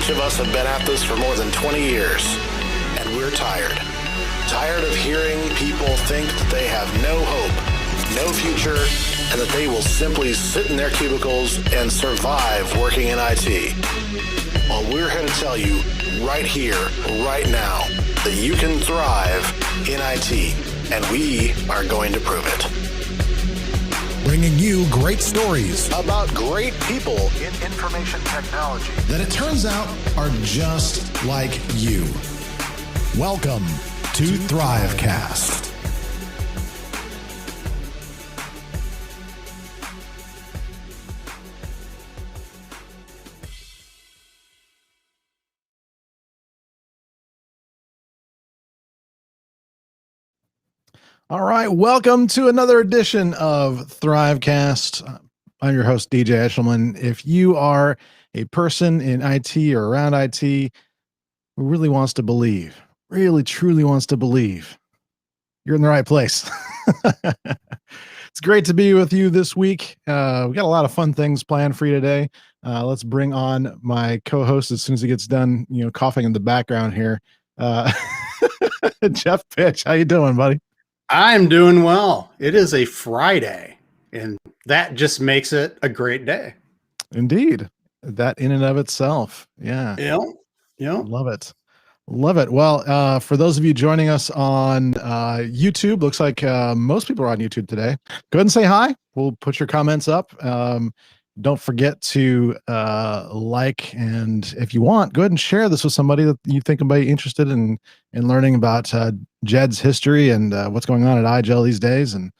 Each of us have been at this for more than 20 years, and we're tired. Tired of hearing people think that they have no hope, no future, and that they will simply sit in their cubicles and survive working in IT. Well, we're here to tell you right here, right now, that you can thrive in IT, and we are going to prove it. Bringing you great stories About great people in information technology that it turns out are just like you. Welcome to THRIVEcast. All right, welcome to another edition of THRIVEcast. I'm your host, DJ Eshelman. If you are a person in IT or around IT who really wants to believe, really truly wants to believe, you're in the right place. It's great to be with you this week. We got a lot of fun things planned for you today. Let's bring on my co-host as soon as he gets done, coughing in the background here. Jeff Pitch, how you doing, buddy? I'm doing well. It is a Friday, and that just makes it a great day. Indeed. That in and of itself. Yeah. Yeah. Love it. Love it. Well, for those of you joining us on YouTube, looks like most people are on YouTube today. Go ahead and say hi. We'll put your comments up. Don't forget to like, and if you want, go ahead and share this with somebody that you think might be interested in learning about Jed's history and what's going on at IGEL these days and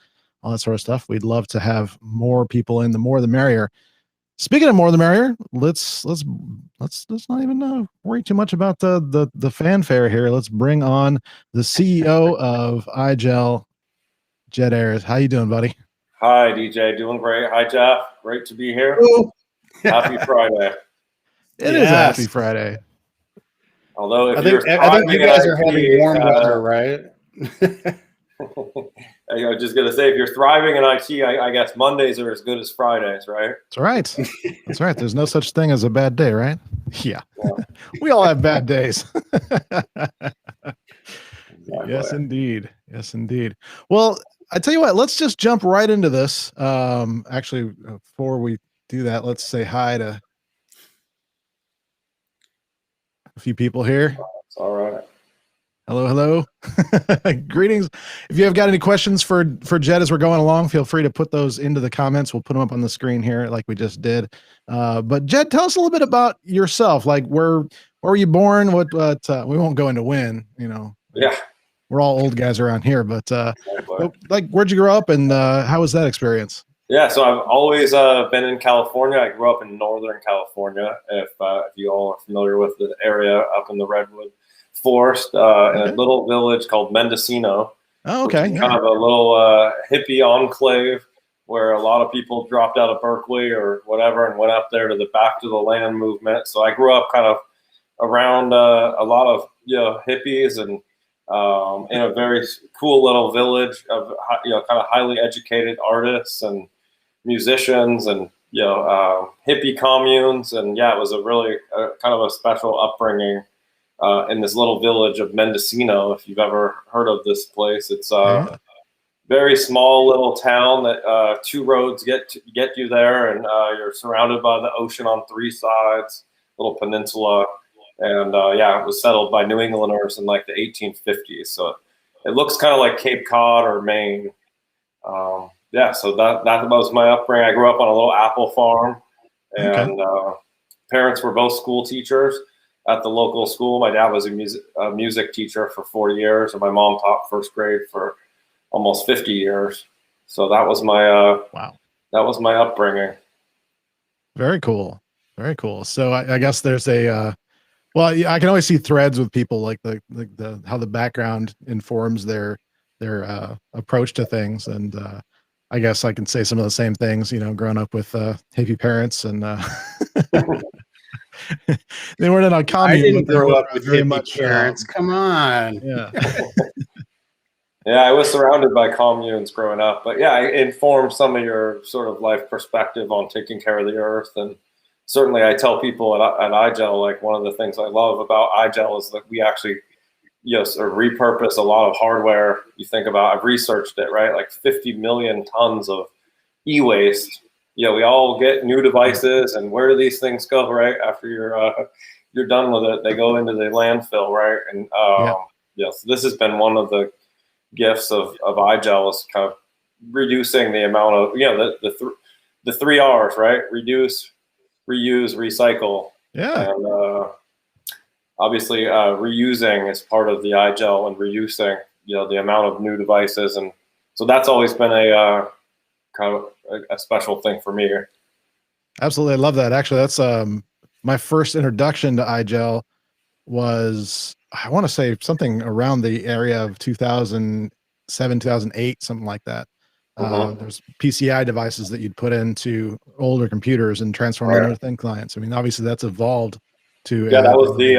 all that sort of stuff. We'd love to have more people in. The more the merrier. Speaking of more the merrier, let's not even worry too much about the fanfare here. Let's bring on the CEO of IGEL, Jed Ayres. How you doing, buddy? Hi, DJ. Doing great. Hi, Jeff. Great to be here. Happy Friday. It is a happy Friday. Although I think you guys are having warm weather, right? I was just gonna say, if you're thriving in IT, I guess Mondays are as good as Fridays, right? That's right. That's right. There's no such thing as a bad day, right? Yeah. We all have bad days. Exactly. Yes, indeed. Yes, indeed. Well, I tell you what, let's just jump right into this. Actually, before we do that, let's say hi to a few people here. It's all right. Hello. Greetings. If you have got any questions for Jed as we're going along, feel free to put those into the comments. We'll put them up on the screen here like we just did. But Jed, tell us a little bit about yourself. Like where were you born? What we won't go into when, Yeah. We're all old guys around here, but like where'd you grow up and how was that experience? Yeah, so I've always been in California. I grew up in Northern California. If you all are familiar with the area up in the Redwood Forest, in a little village called Mendocino. Oh, okay. Kind of a little hippie enclave where a lot of people dropped out of Berkeley or whatever and went up there to the Back to the Land movement. So I grew up kind of around a lot of hippies and in a very cool little village of kind of highly educated artists and musicians and hippie communes. And it was a really kind of a special upbringing in this little village of Mendocino. If you've ever heard of this place, it's a very small little town that two roads get you there, and you're surrounded by the ocean on three sides, little peninsula. And it was settled by New Englanders in like the 1850s. So it looks kind of like Cape Cod or Maine. So that was my upbringing. I grew up on a little apple farm, and parents were both school teachers at the local school. My dad was a music teacher for 40 years, and my mom taught first grade for almost 50 years. So that was my that was my upbringing. Very cool. Very cool. So I guess there's a I can always see threads with people like the how the background informs their approach to things, and I guess I can say some of the same things. Growing up with hippie parents, and they weren't in a commune. I didn't grow up with hippie parents. Come on. Yeah. Yeah, I was surrounded by communes growing up, but it informed some of your sort of life perspective on taking care of the earth and certainly I tell people at IGEL, like one of the things I love about IGEL is that we actually, sort of repurpose a lot of hardware. You think about, I've researched it, right? Like 50 million tons of e-waste. We all get new devices, and where do these things go, right? After you're done with it, they go into the landfill, right? And so this has been one of the gifts of IGEL, is kind of reducing the amount of the 3 R's, right? Reduce, reuse, recycle. Yeah. And obviously reusing is part of the IGEL, and reducing the amount of new devices, and so that's always been a kind of a special thing for me. Absolutely. I love that. Actually, that's my first introduction to IGEL was, I want to say, something around the area of 2007, 2008, something like that. There's PCI devices that you'd put into older computers and transform them into thin clients. I mean, obviously that's evolved to. That was the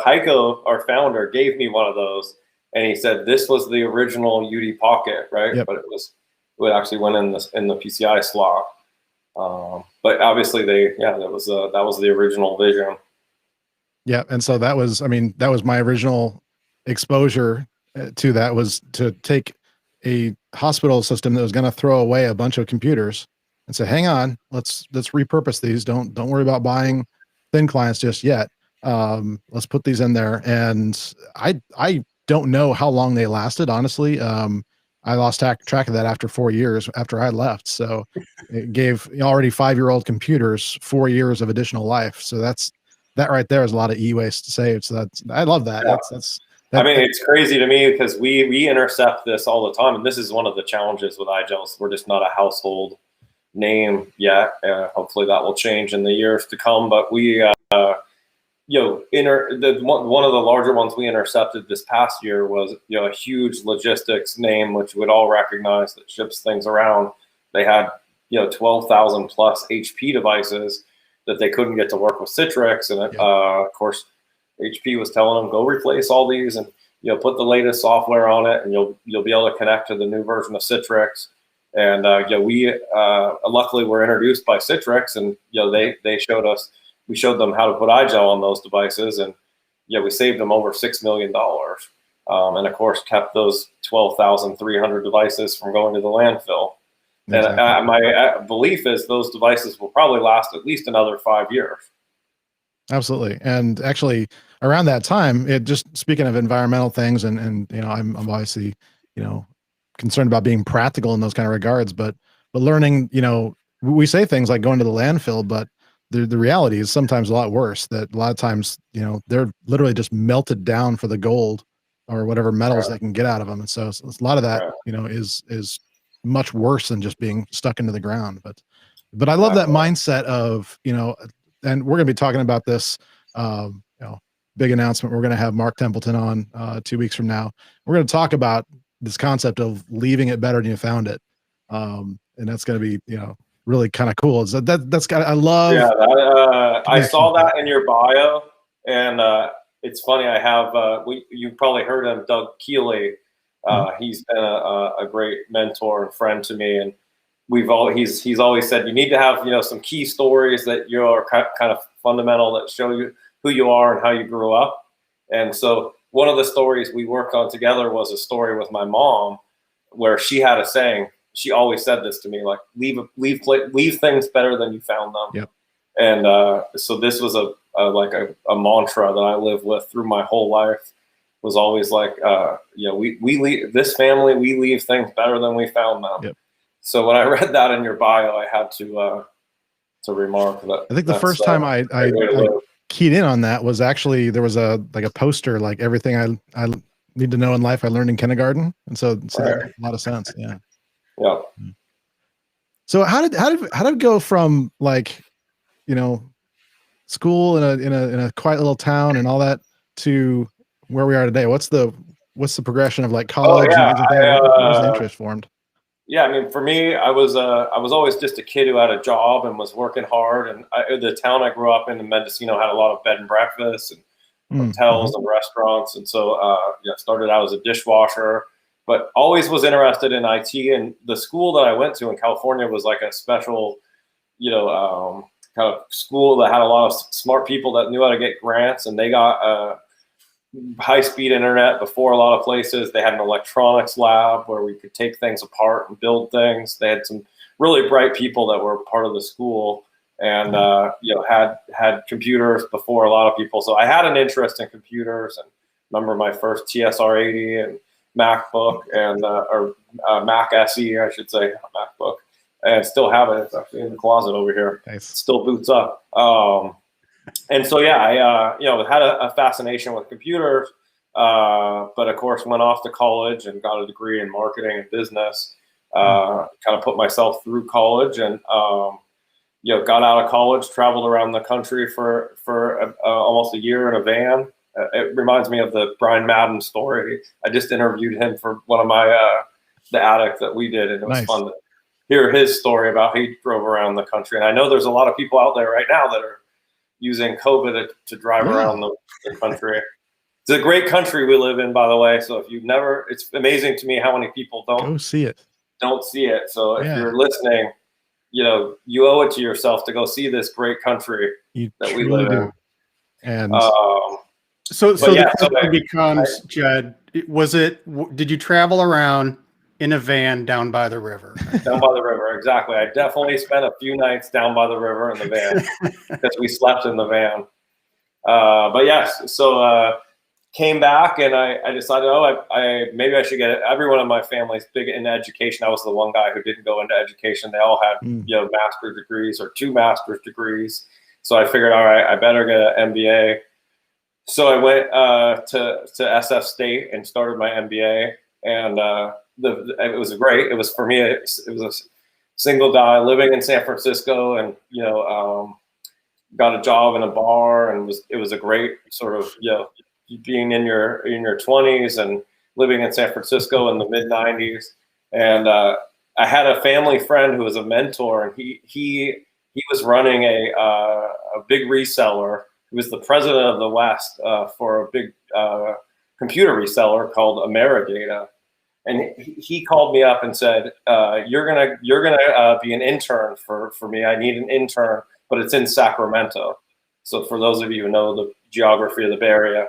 Heiko, our founder, gave me one of those, and he said this was the original UD Pocket, right? Yep. But it actually went in the PCI slot. But obviously that was the original vision. Yeah, and so that was my original exposure to that, was to take a hospital system that was going to throw away a bunch of computers and say, hang on, let's repurpose these. Don't worry about buying thin clients just yet. Let's put these in there. And I don't know how long they lasted, honestly. I lost track of that after 4 years after I left. So it gave already 5-year-old computers 4 years of additional life. So that right there is a lot of e-waste saved. So I love that. Yeah. It's crazy to me because we intercept this all the time, and this is one of the challenges with IGEL. We're just not a household name yet. Hopefully that will change in the years to come. But we, one of the larger ones we intercepted this past year was a huge logistics name, which we'd all recognize, that ships things around. They had 12,000 plus HP devices that they couldn't get to work with Citrix, and of course HP was telling them, go replace all these and put the latest software on it, and you'll be able to connect to the new version of Citrix. And we luckily were introduced by Citrix, and we showed them how to put IGEL on those devices, and we saved them over $6 million, and of course kept those 12,300 devices from going to the landfill. Exactly. And my belief is those devices will probably last at least another 5 years. Absolutely. And actually around that time, speaking of environmental things, and I'm obviously, concerned about being practical in those kind of regards, but learning, we say things like going to the landfill, but the reality is sometimes a lot worse. That a lot of times, they're literally just melted down for the gold or whatever metals they can get out of them. And so a lot of that, is much worse than just being stuck into the ground. But I love that mindset of, and we're going to be talking about this, big announcement. We're going to have Mark Templeton on 2 weeks from now. We're going to talk about this concept of leaving it better than you found it. And that's going to be, really kind of cool. I love. Yeah, I saw that in your bio, and it's funny. I have you probably heard him, Doug Keeley. He's been a great mentor and friend to me, and he's always said you need to have some key stories that are kind of fundamental, that show you who you are and how you grew up. And so one of the stories we worked on together was a story with my mom, where she had a saying. She always said this to me, like leave things better than you found them. Yep. And so this was a mantra that I live with through my whole life. Was always like, we leave this family, we leave things better than we found them. Yep. So when I read that in your bio, I had to remark that. I think the first time I keyed in on that was actually, there was a poster, like everything I need to know in life I learned in kindergarten, and so that made a lot of sense. Yeah. Yeah. So how did it go from school in a quiet little town and all that to where we are today? What's the progression of college? And was the interest formed? Yeah, for me, I was always just a kid who had a job and was working hard. And the town I grew up in Mendocino, had a lot of bed and breakfasts and hotels and restaurants. And so started out as a dishwasher, but always was interested in IT. And the school that I went to in California was like a special, kind kind of school that had a lot of smart people that knew how to get grants, and they got high-speed internet before a lot of places. They had an electronics lab where we could take things apart and build things. They had some really bright people that were part of the school, and had computers before a lot of people. So I had an interest in computers, and remember my first TSR-80 and MacBook and or Mac SE, I should say, MacBook, and still have it. It's actually in the closet over here. Nice. Still boots up. And so, yeah, I had a fascination with computers, but of course went off to college and got a degree in marketing and business. Kind of put myself through college, and got out of college, traveled around the country for almost a year in a van. It reminds me of the Brian Madden story. I just interviewed him for one of my the attic that we did, and it was fun to hear his story about how he drove around the country. And I know there's a lot of people out there right now that are using COVID to drive around the country. It's a great country we live in, by the way. So if you've never, it's amazing to me how many people don't see it. So if you're listening, you owe it to yourself to go see this great country that we live in. And so the question becomes, Jed, did you travel around in a van down by the river? Down by the river, exactly. I definitely spent a few nights down by the river in the van because we slept in the van. But yes, so came back and I decided, maybe I should get it. Everyone in my family is big into education. I was the one guy who didn't go into education. They all had master's degrees or 2 master's degrees. So I figured, all right, I better get an MBA. So I went to SF State and started my MBA, and it was great. It was for me. It was a single guy living in San Francisco, and got a job in a bar, and it was a great sort of being in your 20s and living in San Francisco in the mid 90s. And I had a family friend who was a mentor, and he was running a big reseller. He was the president of the West for a big computer reseller called Ameridata. And he called me up and said, "You're gonna be an intern for me. I need an intern, but it's in Sacramento." So for those of you who know the geography of the Bay Area,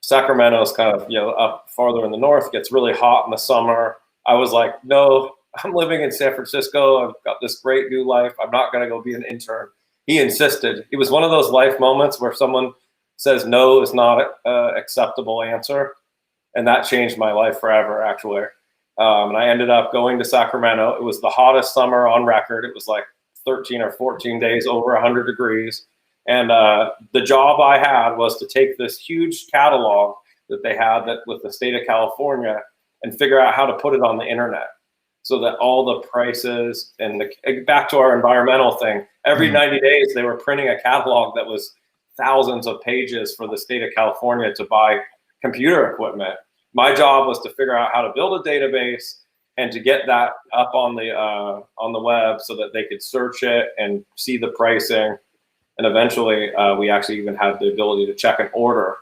Sacramento is kind of up farther in the north. Gets really hot in the summer. I was like, "No, I'm living in San Francisco. I've got this great new life. I'm not gonna go be an intern." He insisted. It was one of those life moments where someone says no is not an acceptable answer. And that changed my life forever, actually. And I ended up going to Sacramento. It was the hottest summer on record. It was like 13 or 14 days over 100 degrees. And the job I had was to take this huge catalog that they had with the state of California and figure out how to put it on the internet so that all the prices and back to our environmental thing, every 90 days they were printing a catalog that was thousands of pages for the state of California to buy computer equipment. My job was to figure out how to build a database and to get that up on the web so that they could search it and see the pricing. And eventually, we actually even had the ability to check an order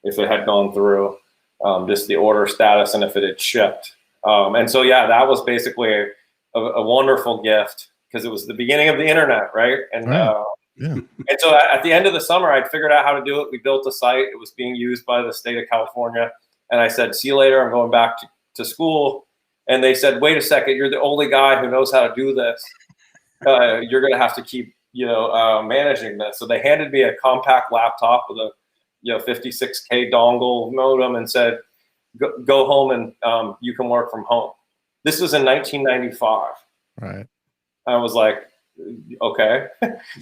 if it had gone through, just the order status and if it had shipped. And so, yeah, that was basically a wonderful gift because it was the beginning of the internet, right? And and so at the end of the summer, I'd figured out how to do it. We built a site. It was being used by the state of California. And I said, "See you later. I'm going back to school." And they said, "Wait a second. You're the only guy who knows how to do this. You're going to have to keep, managing this." So they handed me a compact laptop with a, 56K dongle modem and said, go home and you can work from home. This was in 1995. Right. I was like, okay.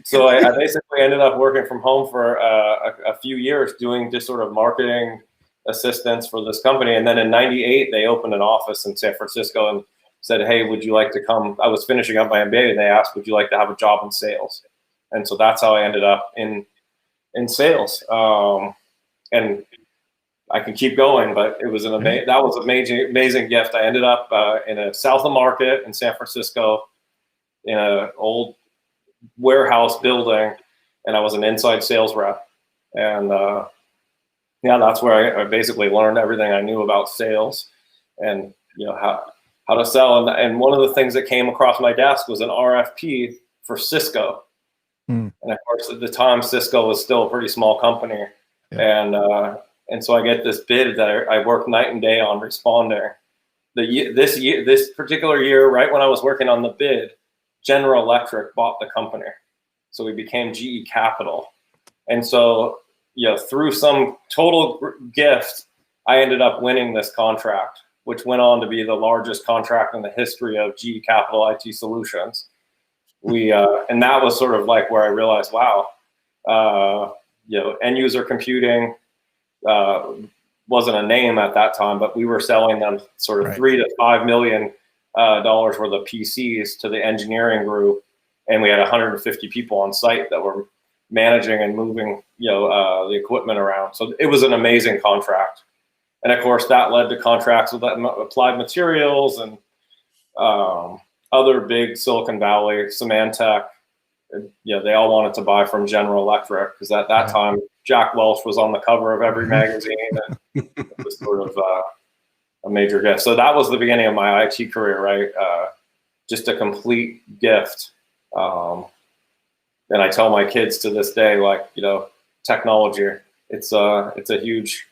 So I basically ended up working from home for a few years doing just sort of marketing assistance for this company. And then in 98, they opened an office in San Francisco and said, "Hey, would you like to come?" I was finishing up my MBA and they asked, "Would you like to have a job in sales?" And so that's how I ended up in sales. And I can keep going, but it was that was an amazing gift. I ended up in a South of Market in San Francisco in an old warehouse building, and I was an inside sales rep. And that's where I basically learned everything I knew about sales and how to sell. And one of the things that came across my desk was an RFP for Cisco. Mm. And of course, at the time, Cisco was still a pretty small company. Yeah. And so I get this bid that I worked night and day on responding. This particular year, right when I was working on the bid, General Electric bought the company. So we became GE Capital. And so, through some total gift, I ended up winning this contract, which went on to be the largest contract in the history of GE Capital IT Solutions. And that was sort of like where I realized, wow, end user computing wasn't a name at that time, but we were selling them sort of $3 to $5 million worth of PCs to the engineering group, and we had 150 people on site that were managing and moving the equipment around. So it was an amazing contract, and of course that led to contracts with Applied Materials and other big Silicon Valley, Symantec. They all wanted to buy from General Electric because at that time Jack Welch was on the cover of every magazine, and it was sort of a major gift. So that was the beginning of my IT career, right? Just a complete gift. And I tell my kids to this day, like, technology, it's a huge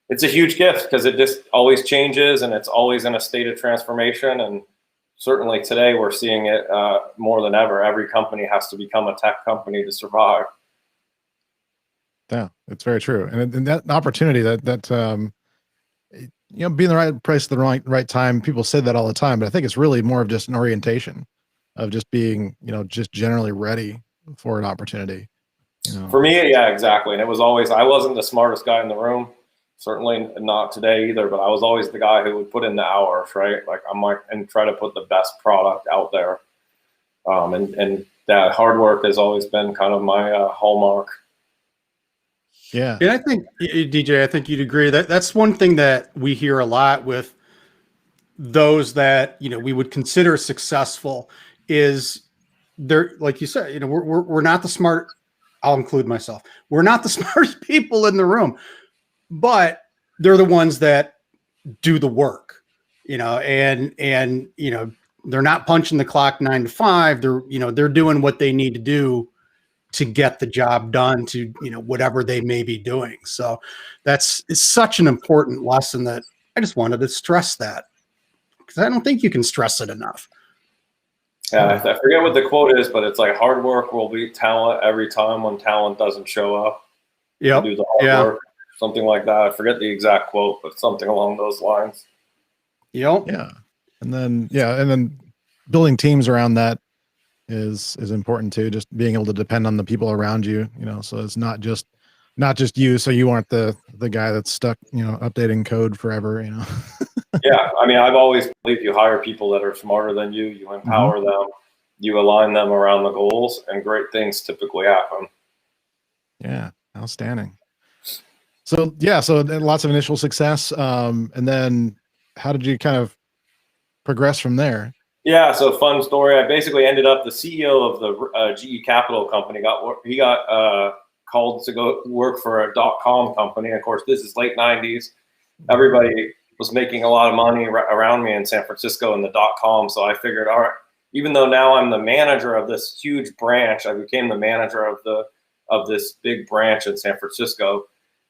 gift because it just always changes and it's always in a state of transformation. And certainly today we're seeing it more than ever. Every company has to become a tech company to survive. Yeah, it's very true. And that opportunity that being the right place at the right time, people say that all the time, but I think it's really more of just an orientation of just being, just generally ready for an opportunity. For me, yeah, exactly. And it was always, I wasn't the smartest guy in the room, certainly not today either, but I was always the guy who would put in the hours, right? Like and try to put the best product out there. And that hard work has always been kind of my hallmark. Yeah. And I think, DJ, I think you'd agree that that's one thing that we hear a lot with those that, we would consider successful is they're, like you said, we're not the smart, I'll include myself. We're not the smartest people in the room, but they're the ones that do the work, and they're not punching the clock 9 to 5. They're doing what they need to do to get the job done to, whatever they may be doing. So it's such an important lesson that I just wanted to stress that because I don't think you can stress it enough. Yeah, I forget what the quote is, but it's like hard work will beat talent every time when talent doesn't show up. Yep. Do the hard work, something like that. I forget the exact quote, but something along those lines. Yep. Yeah. And then building teams around that is important too. Just being able to depend on the people around you, so it's not just you. So you aren't the guy that's stuck, updating code forever, Yeah. I mean, I've always believed you hire people that are smarter than you, you empower them, you align them around the goals, and great things typically happen. Yeah. Outstanding. So lots of initial success. And then how did you kind of progress from there? Yeah, so fun story. I basically ended up the CEO of the GE Capital company. He got called to go work for a .com company. Of course, this is late 90s. Everybody was making a lot of money around me in San Francisco in the .com. So I figured, all right, even though now I'm the manager of this huge branch, I became the manager of this big branch in San Francisco,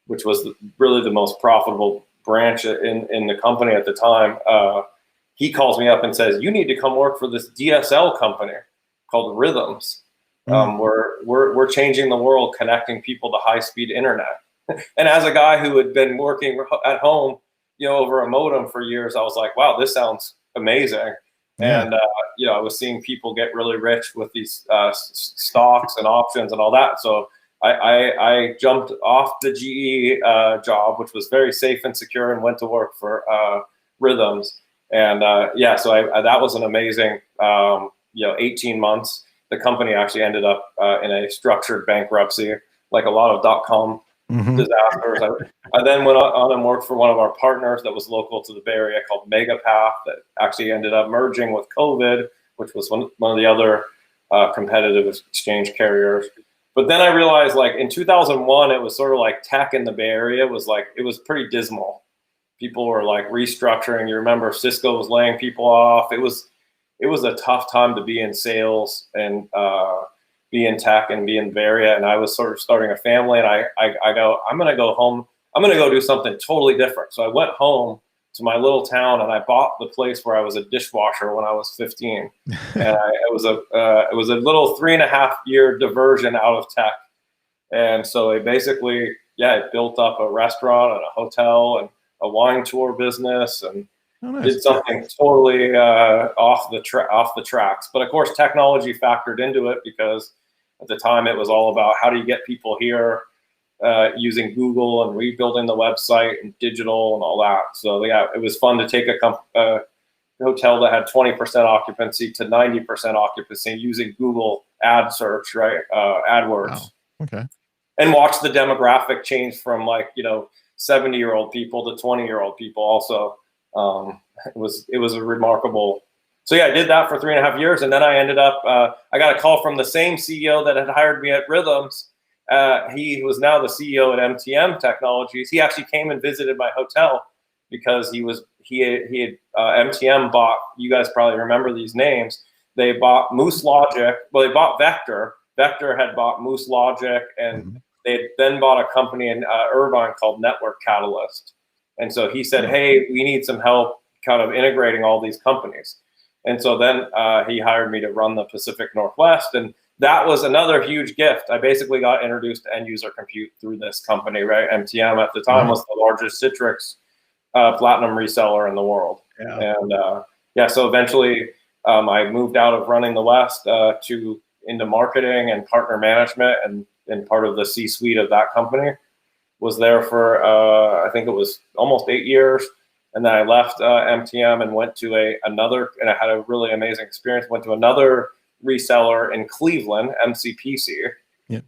which was really the most profitable branch in the company at the time. He calls me up and says, "You need to come work for this DSL company called Rhythms. We're changing the world, connecting people to high-speed internet." And as a guy who had been working at home, over a modem for years, I was like, "Wow, this sounds amazing." Yeah. And I was seeing people get really rich with these stocks and options and all that. So I jumped off the GE job, which was very safe and secure, and went to work for Rhythms. And so that was an amazing, 18 months. The company actually ended up in a structured bankruptcy, like a lot of .com disasters. I then went on and worked for one of our partners that was local to the Bay Area called Megapath that actually ended up merging with COVID, which was one of the other competitive exchange carriers. But then I realized, like in 2001, it was sort of like tech in the Bay Area it was pretty dismal. People were like restructuring. You remember Cisco was laying people off. It was a tough time to be in sales, and be in tech and be in Bay Area. And I was sort of starting a family, and I go, I'm going to go home. I'm going to go do something totally different. So I went home to my little town, and I bought the place where I was a dishwasher when I was 15. And it was a little 3.5-year diversion out of tech. And so it basically, it built up a restaurant and a hotel and a wine tour business, and did something totally off the tracks. But of course, technology factored into it, because at the time it was all about how do you get people here, using Google and rebuilding the website and digital and all that. So it was fun to take a hotel that had 20% occupancy to 90% occupancy using Google ad search, right? AdWords. Wow. Okay. And watch the demographic change from 70-year-old people to 20-year-old people also. It was a remarkable. So I did that for 3.5 years. And then I ended up, I got a call from the same CEO that had hired me at Rhythms. He was now the CEO at MTM Technologies. He actually came and visited my hotel because he had MTM bought, you guys probably remember these names. They bought Moose Logic. Well, they bought Vector. Vector had bought Moose Logic, and they then bought a company in Irvine called Network Catalyst. And so he said, hey, we need some help kind of integrating all these companies. And so then he hired me to run the Pacific Northwest. And that was another huge gift. I basically got introduced to end user compute through this company, right? MTM at the time was the largest Citrix platinum reseller in the world. Yeah. And so eventually I moved out of running the West into marketing and partner management, and part of the C-suite of that company. Was there for, I think it was almost 8 years. And then I left MTM and went to another, and I had a really amazing experience, went to another reseller in Cleveland, MCPC. Yeah.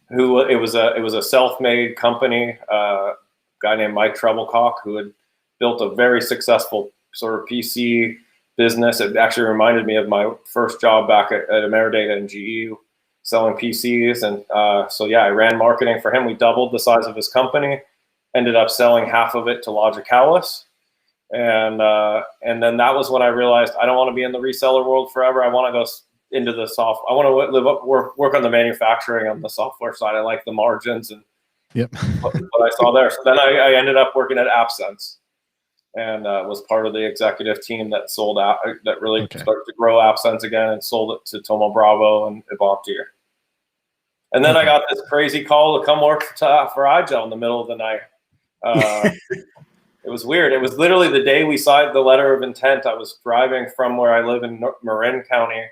Who it was a self-made company, guy named Mike Treblecock, who had built a very successful sort of PC business. It actually reminded me of my first job back at Ameridata and GE, selling PCs. And I ran marketing for him. We doubled the size of his company, ended up selling half of it to Logicalis. And then that was when I realized I don't want to be in the reseller world forever. I want to go into the software. I want to work on the manufacturing on the software side. I like the margins and what I saw there. So then I ended up working at AppSense, and was part of the executive team that sold out, that really started to grow AppSense again, and sold it to Tomo Bravo and Ivanti. And then I got this crazy call to come work for IGEL in the middle of the night. It was weird. It was literally the day we signed the letter of intent. I was driving from where I live in Marin County.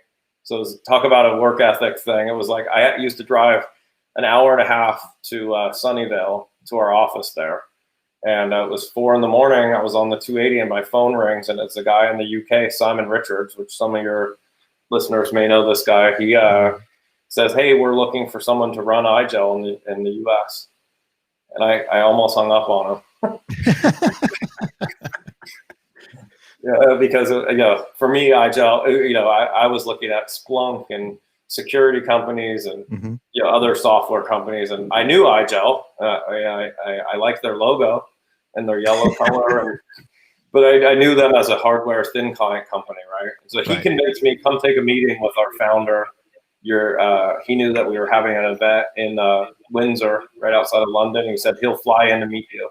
So it was, talk about a work ethic thing. It was like I used to drive an hour and a half to Sunnyvale to our office there. And it was 4 a.m. I was on the 280 and my phone rings, and it's a guy in the UK, Simon Richards, which some of your listeners may know this guy. He says, hey, we're looking for someone to run IGEL in the US. And I almost hung up on him. Because for me, IGEL, I was looking at Splunk and security companies and other software companies, and I knew IGEL. I liked their logo and their yellow color, but I knew them as a hardware thin client company, right? So he convinced me, come take a meeting with our founder. He knew that we were having an event in Windsor, right outside of London. He said he'll fly in to meet you.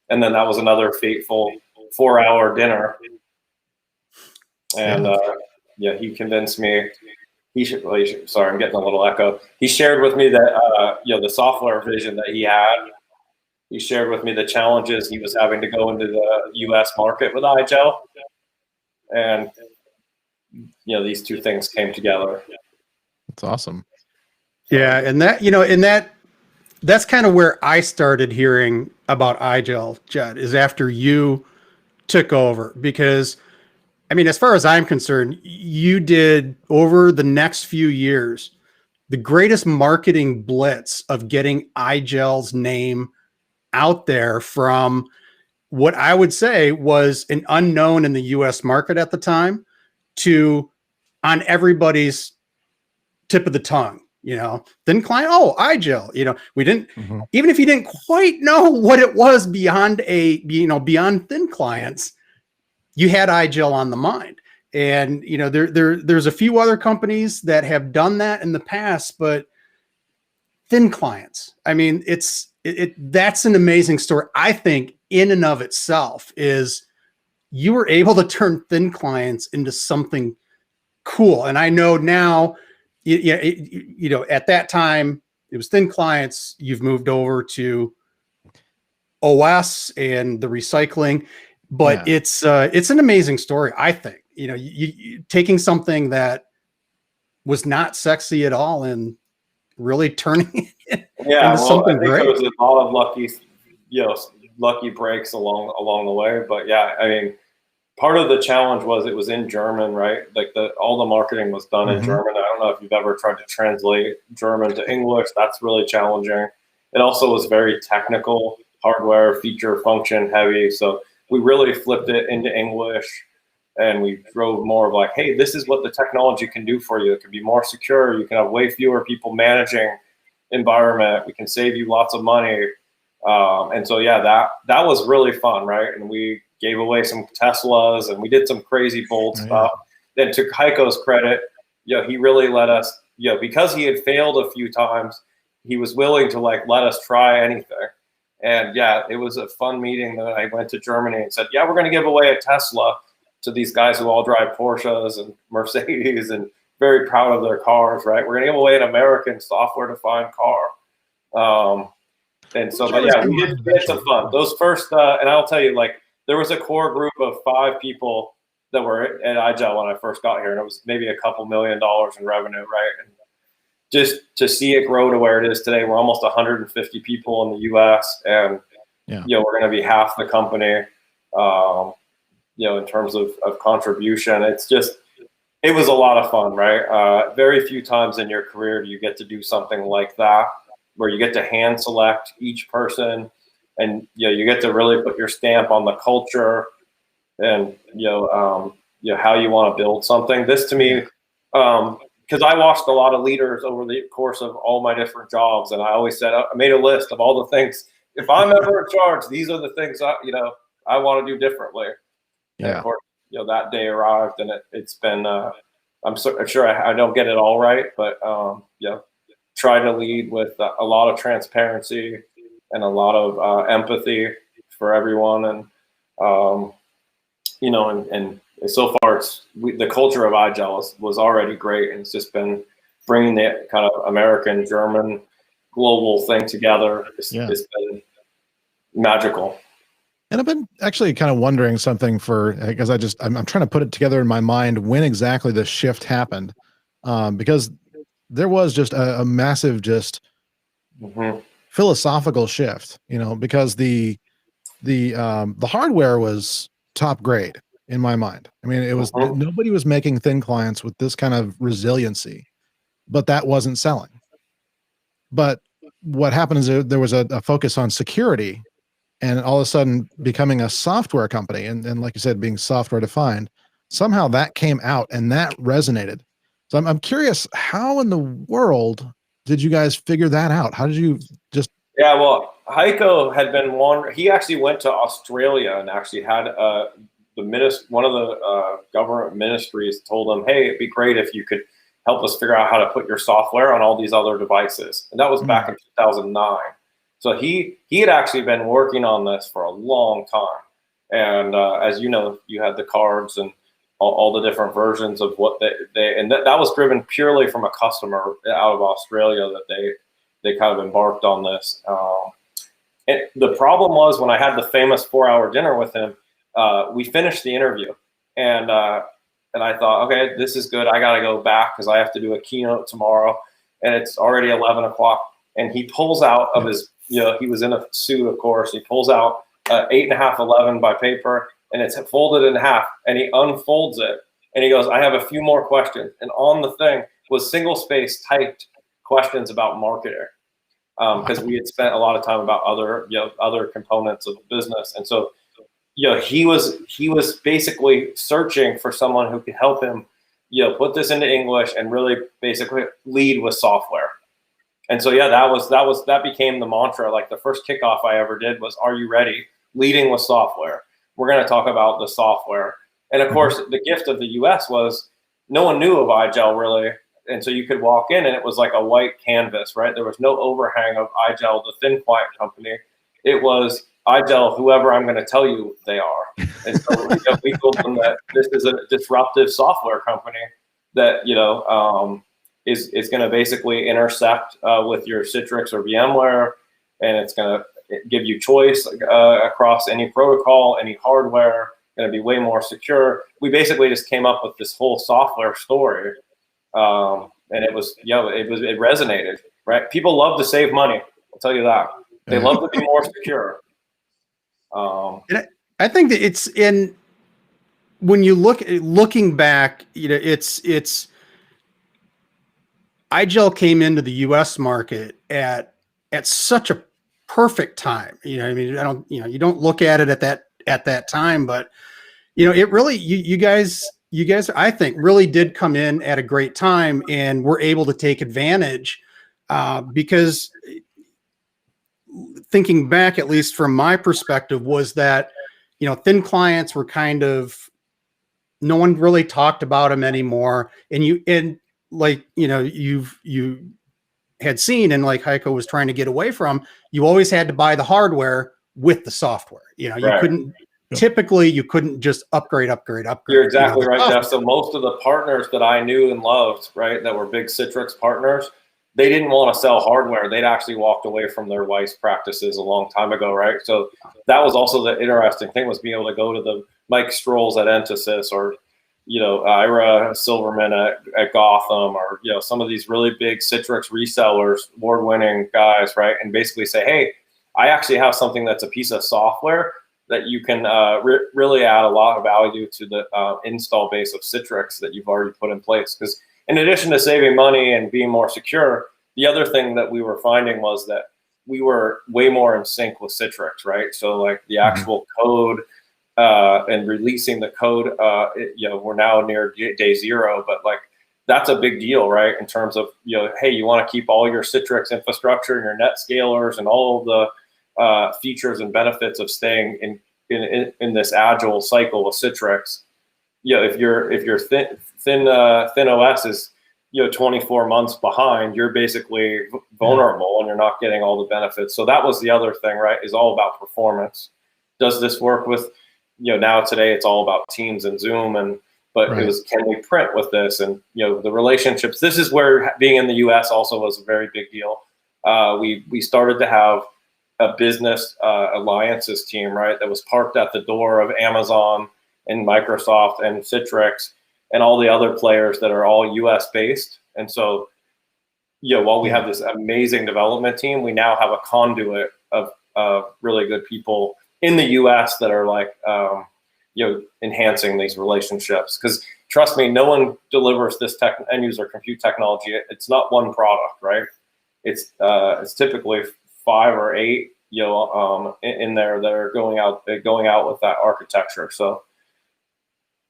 And then that was another fateful 4-hour dinner. And he convinced me. Sorry, I'm getting a little echo. He shared with me that the software vision that he had. He shared with me the challenges he was having to go into the U.S. market with IGEL. And these two things came together. That's awesome. Yeah, and that's kind of where I started hearing about IGEL, Jed, is after you took over. Because, I mean, as far as I'm concerned, you did, over the next few years, the greatest marketing blitz of getting IGEL's name out there from what I would say was an unknown in the U.S. market at the time to on everybody's tip of the tongue. Thin client, IGEL, we didn't, even if you didn't quite know what it was beyond beyond thin clients, you had IGEL on the mind. And, there's a few other companies that have done that in the past, but thin clients. I mean, that's an amazing story. I think in and of itself is you were able to turn thin clients into something cool. And I know now, at that time it was thin clients. You've moved over to OS and the recycling, but it's an amazing story. I think, you taking something that was not sexy at all and really turning it into something great. There was a lot of lucky breaks along the way. But yeah, I mean, part of the challenge was it was in German, right? Like all the marketing was done in German. I don't know if you've ever tried to translate German to English. That's really challenging. It also was very technical, hardware, feature, function heavy. So we really flipped it into English, and we drove more of like, hey, this is what the technology can do for you. It can be more secure. You can have way fewer people managing environment. We can save you lots of money. And so, yeah, that was really fun, right? And we gave away some Teslas, and we did some crazy bold stuff. Then to Heiko's credit, he really let us, because he had failed a few times, he was willing to let us try anything. And yeah, it was a fun meeting that I went to Germany and said, yeah, we're going to give away a Tesla to these guys who all drive Porsches and Mercedes and very proud of their cars, right? We're going to give away an American software-defined car. And so, but yeah, we did some fun. Those first, and I'll tell you, there was a core group of 5 people that were at IGEL when I first got here, and it was maybe a couple $1 million in revenue, right? And just to see it grow to where it is today, we're almost 150 people in the U.S., and we're going to be half the company. In terms of contribution, it was a lot of fun, right? Very few times in your career do you get to do something like that, where you get to hand select each person, and you get to really put your stamp on the culture, and how you want to build something. This to me, because I watched a lot of leaders over the course of all my different jobs, and I always said I made a list of all the things. If I'm ever in charge, these are the things I want to do differently. Yeah. And of course, that day arrived, and it's been. I'm sure I don't get it all right, but try to lead with a lot of transparency and a lot of empathy for everyone, and and so far the culture of IGEL was already great, and it's just been bringing that kind of American, German, global thing together. It's been magical. And I've been actually kind of wondering something because I'm trying to put it together in my mind when exactly the shift happened, because there was just a massive philosophical shift, because the hardware was top grade in my mind. I mean, it was nobody was making thin clients with this kind of resiliency, but that wasn't selling. But what happened is there was a focus on security, and all of a sudden becoming a software company, and like you said, being software defined, somehow that came out and that resonated. So I'm curious, how in the world did you guys figure that out? How did you just? Yeah, well, Heiko had been he actually went to Australia and actually had one of the government ministries told him, hey, it'd be great if you could help us figure out how to put your software on all these other devices. And that was back in 2009. So he had actually been working on this for a long time. And as you know, you had the cards and all the different versions of what and that was driven purely from a customer out of Australia that they kind of embarked on this. And the problem was when I had the famous 4-hour dinner with him, we finished the interview, and I thought, okay, this is good. I got to go back because I have to do a keynote tomorrow, and it's already 11 o'clock. And he pulls out of his, he was in a suit, of course. He pulls out 8.5 11 by paper, and it's folded in half, and he unfolds it, and he goes, I have a few more questions. And on the thing was single space typed questions about marketing, because we had spent a lot of time about other components of the business. And so, he was basically searching for someone who could help him, put this into English and really basically lead with software. And so, that became the mantra. Like the first kickoff I ever did was, are you ready? Leading with software. We're going to talk about the software. And of course, the gift of the US was no one knew of IGEL really. And so you could walk in and it was like a white canvas, right? There was no overhang of IGEL, the thin client company. It was IGEL, whoever I'm going to tell you they are. And so we told them that this is a disruptive software company that, is going to basically intersect with your Citrix or VMware, and it's going to give you choice across any protocol, any hardware, going to be way more secure. We basically just came up with this whole software story, and it resonated, right? People love to save money. I'll tell you that. They love to be more secure. And I think that it's when you looking back, it's IGEL came into the U.S. market at such a perfect time. I mean, you don't look at it at that time, but it really, you guys, I think really did come in at a great time and were able to take advantage because thinking back, at least from my perspective, was that, thin clients were kind of, no one really talked about them anymore. And you had seen, and like Heiko was trying to get away from, you always had to buy the hardware with the software. You couldn't, typically you couldn't just upgrade. You're exactly right, Jeff. So most of the partners that I knew and loved, right, that were big Citrix partners, they didn't want to sell hardware. They'd actually walked away from their WISE practices a long time ago, right? So that was also the interesting thing, was being able to go to the Mike Strolls at Entesys, or Ira Silverman at Gotham, or some of these really big Citrix resellers, award-winning guys, right? And basically say, hey, I actually have something that's a piece of software that you can really add a lot of value to the install base of Citrix that you've already put in place. Because in addition to saving money and being more secure, the other thing that we were finding was that we were way more in sync with Citrix, right? So like the actual code and releasing the code, we're now near day zero, but like that's a big deal, right? In terms of, hey, you want to keep all your Citrix infrastructure and your net scalers and all of the features and benefits of staying in this agile cycle with Citrix. If your thin OS is 24 months behind, you're basically vulnerable and you're not getting all the benefits. So that was the other thing, right? Is all about performance. Does this work with now today it's all about Teams and Zoom, but right. It was, can we print with this? And the relationships. This is where being in the US also was a very big deal. We started to have a business alliances team, right, that was parked at the door of Amazon and Microsoft and Citrix and all the other players that are all US based. And so, while we have this amazing development team, we now have a conduit of really good people in the US that are like, enhancing these relationships. Because trust me, no one delivers this end user compute technology. It's not one product, right? It's typically 5 or 8, in there that are going out with that architecture. So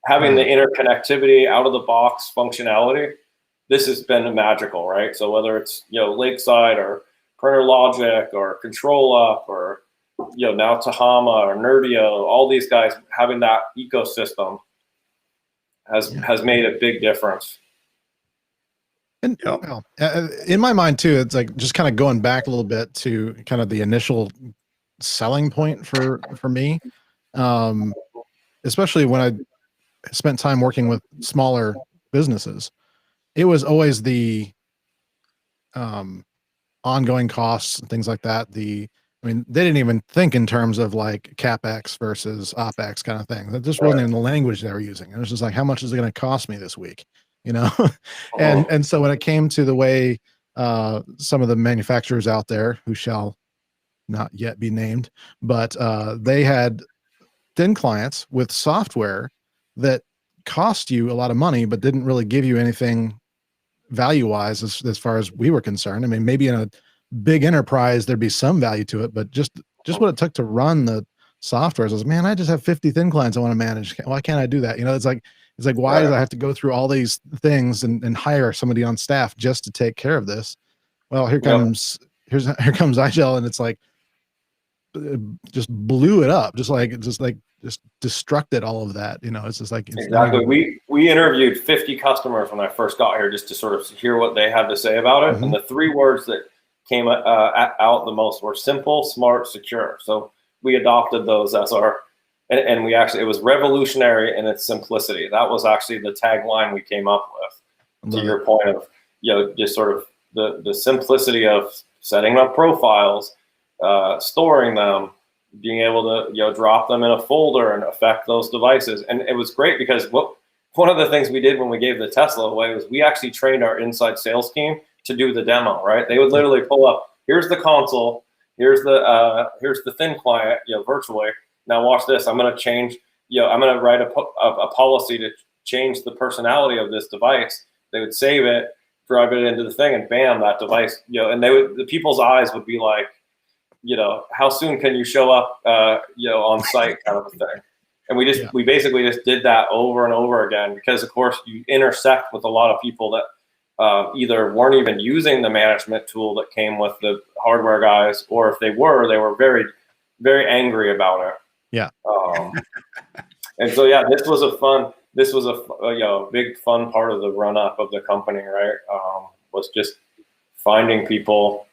having the interconnectivity, out of the box functionality, this has been magical, right? So whether it's Lakeside or Printer Logic or ControlUp or now Tahama or Nerdio, all these guys having that ecosystem has made a big difference. And in my mind too, it's like just kind of going back a little bit to kind of the initial selling point for me, especially when I spent time working with smaller businesses. It was always the ongoing costs and things like that. They didn't even think in terms of like CapEx versus OpEx kind of thing. That just wasn't even the language they were using. It was just like, how much is it going to cost me this week? And so when it came to the way some of the manufacturers out there, who shall not yet be named, but they had thin clients with software that cost you a lot of money, but didn't really give you anything value-wise as far as we were concerned. I mean, maybe in a big enterprise, there'd be some value to it, but just what it took to run the software is, man, I just have 50 thin clients I want to manage. Why can't I do that? It's like, why do I have to go through all these things and hire somebody on staff just to take care of this? Well, here comes IGEL, and it's like, just blew it up, just destructed all of that. It's just like, exactly. We interviewed 50 customers when I first got here, just to sort of hear what they had to say about it. Mm-hmm. And the 3 words that came out the most were simple, smart, secure. So we adopted those as our, and we actually, it was revolutionary in its simplicity. That was actually the tagline we came up with. To your point of, just sort of the simplicity of setting up profiles, storing them, being able to, drop them in a folder and affect those devices. And it was great because one of the things we did when we gave the Tesla away was we actually trained our inside sales team to do the demo, right? They would literally pull up, here's the console, here's the thin client, virtually. Now watch this. I'm going to change, I'm going to write a policy to change the personality of this device. They would save it, drive it into the thing, and bam, that device, and the people's eyes would be like, how soon can you show up, on site, kind of a thing. And we basically just did that over and over again, because of course you intersect with a lot of people that either weren't even using the management tool that came with the hardware guys, or if they were very, very angry about it. Yeah. And so, this was a big fun part of the run up of the company, right? Was just finding people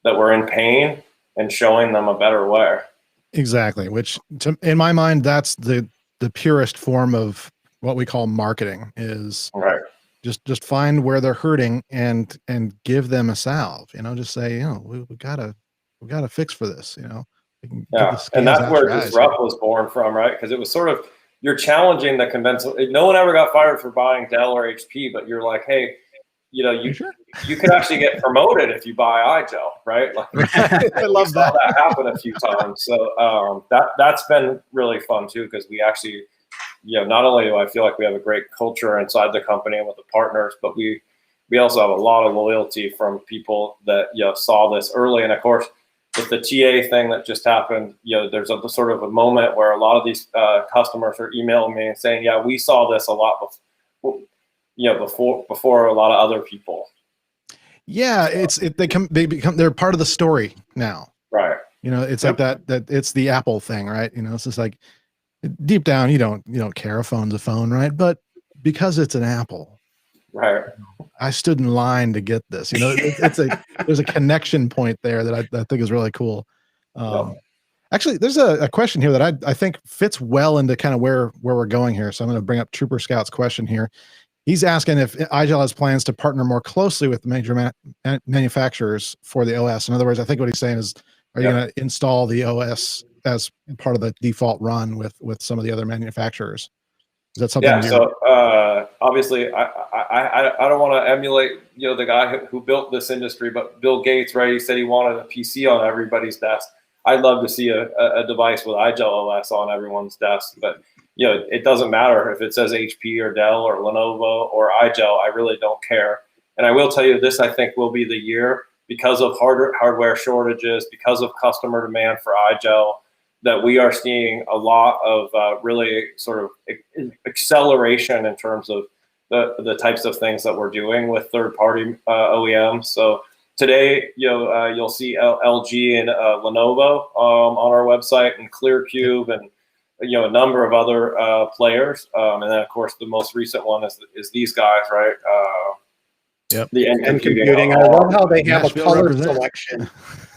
that were in pain and showing them a better way. Exactly. Which in my mind, that's the purest form of what we call marketing, is right. Just find where they're hurting and give them a salve, just say, we gotta fix for this, and that's where Disrupt was born from, right? Because it was sort of, you're challenging the conventional. No one ever got fired for buying Dell or HP, but you're like, hey, you could actually get promoted if you buy IGEL, right? Like, I love that. That happen a few times. So that's been really fun too, because we actually, not only do I feel like we have a great culture inside the company and with the partners, but we also have a lot of loyalty from people that saw this early. And of course, with the TA thing that just happened, there's a sort of a moment where a lot of these customers are emailing me and saying, we saw this a lot before a lot of other people. Yeah, they're part of the story now. Right. It's like that it's the Apple thing, right? It's just like, deep down you don't care, a phone's a phone, right? But because it's an Apple, right, I stood in line to get this. There's a connection point there that I think is really cool. Actually, there's a question here that I think fits well into kind of where we're going here. So I'm going to bring up Trooper Scout's question here. He's asking if IGEL has plans to partner more closely with major manufacturers for the OS. In other words, I think what he's saying is, are you going to install the OS as part of the default run with some of the other manufacturers? Is that something? Yeah. So obviously, I don't want to emulate the guy who built this industry, but Bill Gates, right? He said he wanted a PC on everybody's desk. I'd love to see a device with IGEL OS on everyone's desk, but it doesn't matter if it says HP or Dell or Lenovo or IGEL. I really don't care. And I will tell you this, I think will be the year, because of hardware shortages, because of customer demand for IGEL, that we are seeing a lot of really sort of acceleration in terms of the types of things that we're doing with third-party OEMs. So today, you'll see LG and Lenovo on our website, and ClearCube, and a number of other players. And then of course the most recent one is these guys, right? Yep. The end computing. I love how they have a color selection.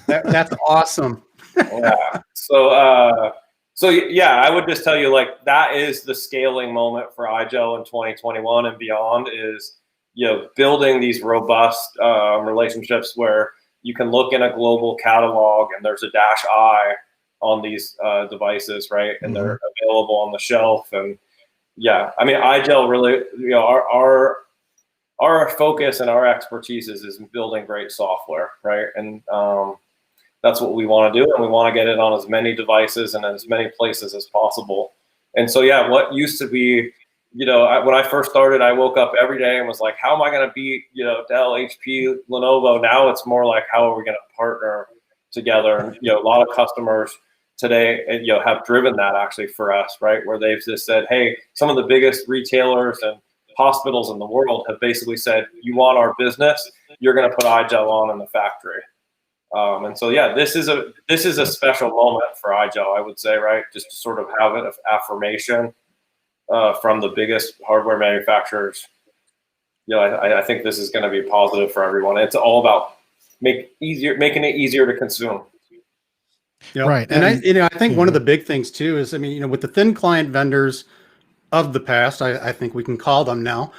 That's awesome. Yeah. So yeah, I would just tell you, like, that is the scaling moment for IGEL in 2021 and beyond, is building these robust relationships where you can look in a global catalog and there's a -I on these devices, right? And they're available on the shelf. And yeah, I mean, IGEL really, our focus and our expertise is in building great software, right? And that's what we want to do, and we want to get it on as many devices and as many places as possible. And so, yeah, what used to be, when I first started, I woke up every day and was like, how am I going to beat, Dell, HP, Lenovo? Now it's more like, how are we going to partner together? And, a lot of customers today, have driven that actually for us, right? Where they've just said, hey, some of the biggest retailers and hospitals in the world have basically said, you want our business, you're going to put IGEL on in the factory. And so, yeah, this is a special moment for IGEL, I would say, right? Just to sort of have an affirmation from the biggest hardware manufacturers. I think this is going to be positive for everyone. It's all about making it easier to consume. Yep. Right. And I think one of the big things too is, with the thin client vendors of the past, I think we can call them now,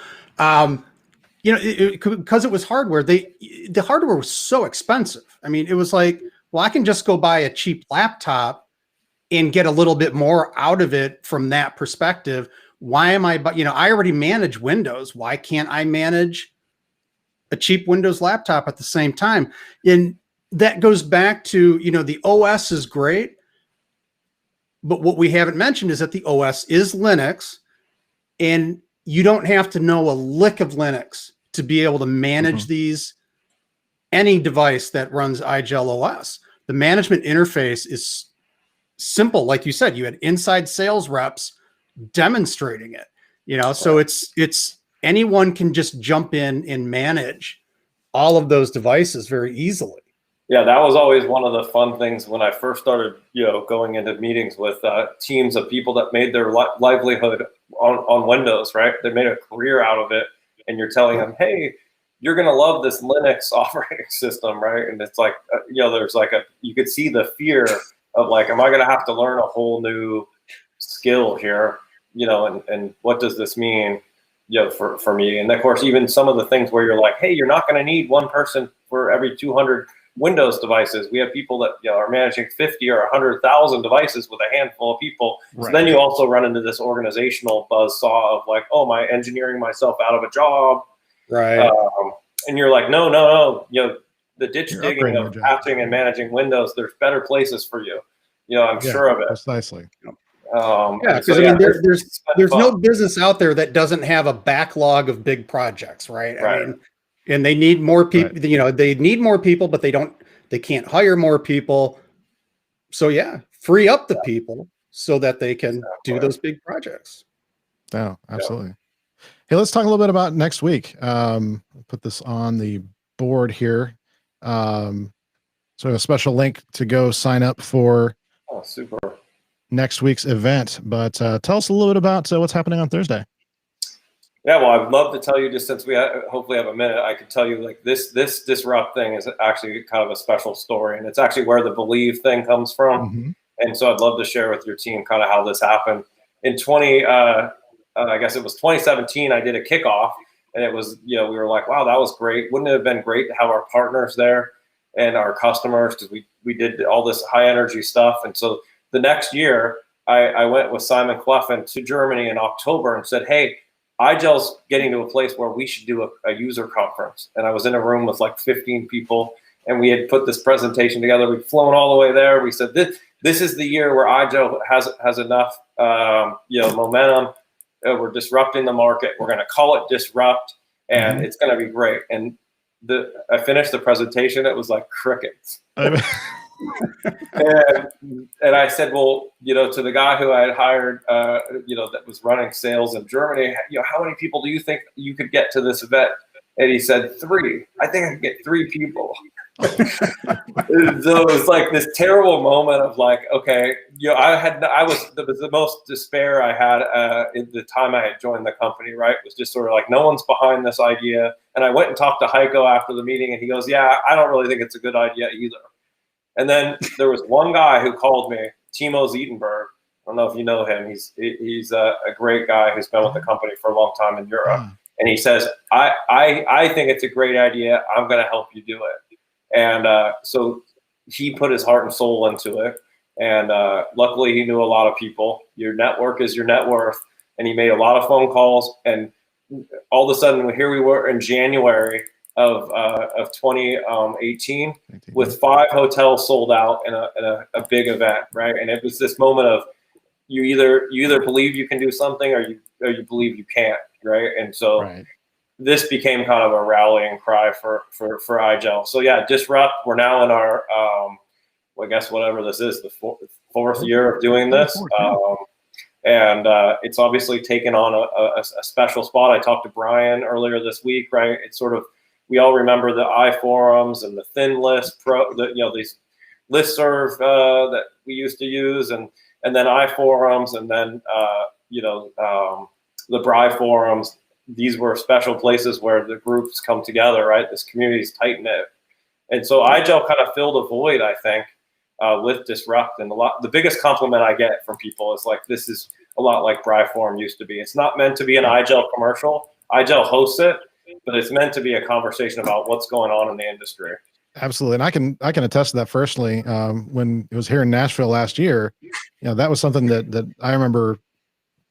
because it was hardware, the hardware was so expensive. It was like, well, I can just go buy a cheap laptop and get a little bit more out of it from that perspective. Why am I, I already manage Windows. Why can't I manage a cheap Windows laptop at the same time? And that goes back to, the OS is great, but what we haven't mentioned is that the OS is Linux, and you don't have to know a lick of Linux to be able to manage any device that runs IGEL OS. The management interface is simple. Like you said, you had inside sales reps demonstrating it, so it's anyone can just jump in and manage all of those devices very easily. Yeah, that was always one of the fun things when I first started, going into meetings with teams of people that made their livelihood on Windows, right? They made a career out of it, and you're telling them, hey, you're going to love this Linux operating system, right? And it's like, there's like you could see the fear of like, am I going to have to learn a whole new skill here, and what does this mean, for me? And of course, even some of the things where you're like, hey, you're not going to need one person for every 200 Windows devices. We have people that are managing 50 or 100,000 devices with a handful of people. Right. So then you also run into this organizational buzzsaw of like, oh, am I engineering myself out of a job? Right. And you're like, no. The ditch digging of patching and managing Windows, there's better places for you. I'm sure of it. Precisely. Because there's no business out there that doesn't have a backlog of big projects, right? Right. And they need more people. Right. They need more people, but they can't hire more people. So free up the people so that they can do those big projects. Yeah, absolutely. Yeah. Hey, let's talk a little bit about next week. Put this on the board here. So a special link to go sign up for super next week's event. But tell us a little bit about what's happening on Thursday. Yeah, well, I'd love to tell you, just since we hopefully have a minute, I could tell you like this Disrupt thing is actually kind of a special story, and it's actually where the Believe thing comes from. Mm-hmm. And so I'd love to share with your team kind of how this happened. In I guess it was 2017, I did a kickoff, and it was, we were like, wow, that was great. Wouldn't it have been great to have our partners there and our customers, because we did all this high energy stuff. And so the next year, I went with Simon Cleffin to Germany in October and said, hey, IGEL's getting to a place where we should do a user conference. And I was in a room with like 15 people, and we had put this presentation together. We'd flown all the way there. We said, this is the year where IGEL has enough momentum. We're disrupting the market. We're going to call it Disrupt, and it's going to be great. And I finished the presentation. It was like crickets. And I said, well, to the guy who I had hired, that was running sales in Germany, how many people do you think you could get to this event? And he said 3. I think I could get 3 people. So it was like this terrible moment of like, okay, that was the most despair I had in the time I had joined the company, right? It was just sort of like, no one's behind this idea. And I went and talked to Heiko after the meeting, and he goes, yeah, I don't really think it's a good idea either. And then there was one guy who called me, Timo Zietenberg. I don't know if you know him. He's a great guy who's been with the company for a long time in Europe. And he says, I think it's a great idea. I'm going to help you do it. And so he put his heart and soul into it. And luckily, he knew a lot of people. Your network is your net worth. And he made a lot of phone calls. And all of a sudden, here we were in January of 2018 with 5 hotels sold out in a big event, right? And it was this moment of you either believe you can do something or you believe you can't, right? And so this became kind of a rallying cry for IGEL. So yeah, Disrupt. We're now in our I guess whatever this is, the fourth year of doing this. And it's obviously taken on a special spot. I talked to Brian earlier this week, right? It's sort of we all remember the iForums and the Thin List Pro, these listserv that we used to use, and then iForums, and then the Bri forums. These were special places where the groups come together, right? This community is tight knit, and so IGEL kind of filled a void, I think, with Disrupt. And the biggest compliment I get from people is like, this is a lot like Bri forum used to be. It's not meant to be an IGEL commercial. IGEL hosts it, but it's meant to be a conversation about what's going on in the industry. Absolutely. And I can attest to that personally. When it was here in Nashville last year, that was something that I remember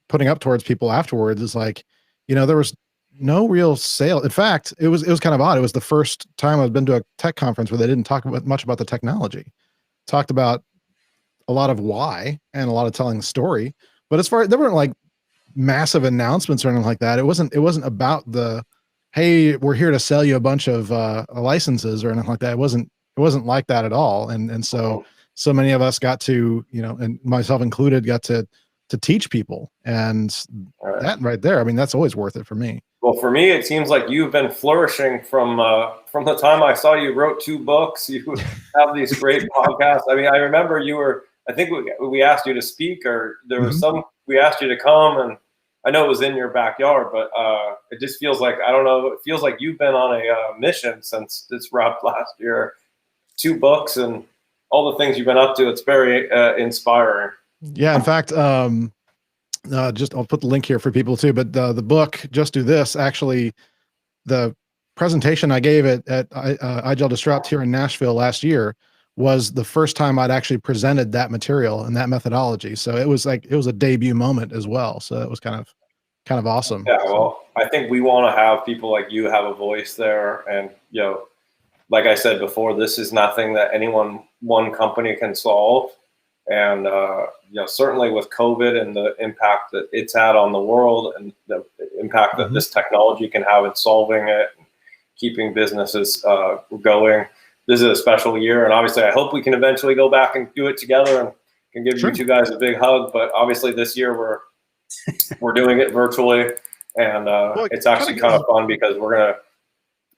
putting up towards people afterwards. Is like, there was no real sale. In fact, it was kind of odd. It was the first time I've been to a tech conference where they didn't talk much about the technology. Talked about a lot of why and a lot of telling the story. But as far, there weren't like massive announcements or anything like that. It wasn't about the, hey, we're here to sell you a bunch of licenses or anything like that. It wasn't like that at all. And so many of us got to, and myself included, got to teach people. And that right there, I mean, that's always worth it for me. Well, for me, it seems like you've been flourishing from the time I saw you wrote 2 books. You have these great podcasts. I mean, I remember I think we asked you to speak, or there was we asked you to come, and I know it was in your backyard, but it just feels like, I don't know, it feels like you've been on a mission since Disrupt last year. 2 books and all the things you've been up to. It's very inspiring. Yeah, in fact, I'll put the link here for people too, but the book, Just Do This, actually, the presentation I gave at IGEL Disrupt here in Nashville last year was the first time I'd actually presented that material and that methodology. So it was a debut moment as well. So it was kind of awesome. Yeah, well, I think we want to have people like you have a voice there. And, like I said before, this is nothing that one company can solve. And, certainly with COVID and the impact that it's had on the world, and the impact that this technology can have in solving it and keeping businesses going, this is a special year. And obviously, I hope we can eventually go back and do it together and can give you 2 guys a big hug. But obviously this year we're doing it virtually. And it's actually kind of fun because we're going to